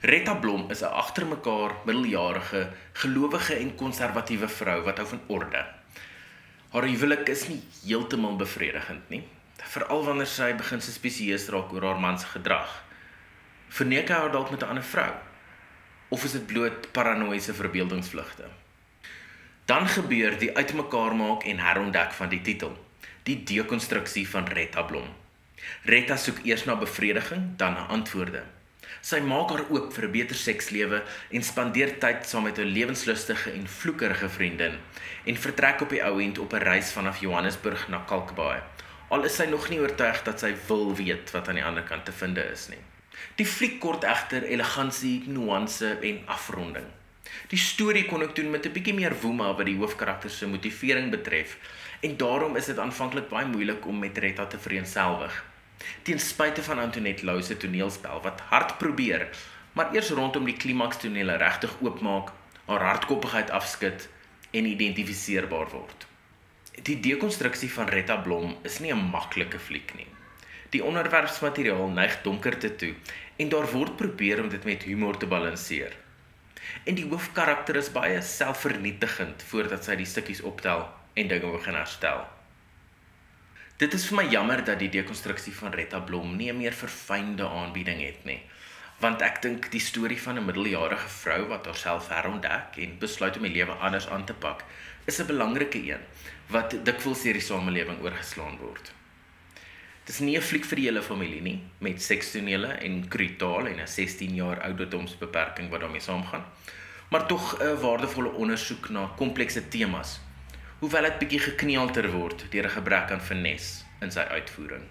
Retta Blom is 'n agtermekaar middeljarige, gelowige en konservatiewe vrou wat hou van orde. Haar huwelik is nie heeltemal bevredigend nie, veral wanneer sy begin suspisieus raak oor haar man se gedrag. Verneek hy haar dalk met 'n ander vrou? Of is dit bloot paranoïese verbeeldingsvlugte? Dan gebeur die uitmekaar maak en herontdek van die titel, die dekonstruksie van Retta Blom. Retta soek eers na bevrediging, dan na antwoorde. Sy maak haar oop vir 'n beter sekslewe en spandeer tyd saam met 'n lewenslustige en vloekerige vriendin en vertrek op die ou end op 'n reis vanaf Johannesburg na Kalkbaai. Al is sy nog nie oortuig dat sy wil weet wat aan die ander kant te vind is nie. Die fliek kort egter elegansie, nuance en afronding. Die storie kon ek doen met 'n bietjie meer woema wat die hoofkarakter se motivering betref en daarom is dit aanvanklik baie moeilik om met Retta te vereenselwig. Ten spyte van Antoinette Louw se toneelspel wat hard probeer, maar eers rondom die klimakstonele regtig oopmaak, haar hardkoppigheid afskud en identifiseerbaar word. Die dekonstruksie van Retta Blom is nie 'n maklike fliek nie. Die onderwerpsmateriaal neig donkerte toe en daar word probeer om dit met humor te balanseer. En die hoofkarakter is baie selfvernietigend voordat sy die stukkies optel en dinge begin herstel. Dit is vir my jammer dat die dekonstruksie van Retta Blom nie 'n meer verfynde aanbieding het nie, want ek dink die storie van 'n middeljarige vrou wat haarself herontdek en besluit om die lewe anders aan te pak, is 'n belangrike een wat dikwels deur die samelewing oorgeslaan word. Dit is nie 'n fliek vir die hele familie nie, met sekstonele en krutaal en 'n 16 jaar ouderdomsbeperking wat daarmee saamgaan, maar tog 'n waardevolle ondersoek na komplekse temas, hoewel dit bietjie gekneelter word deur 'n gebrek aan finesse in sy uitvoering.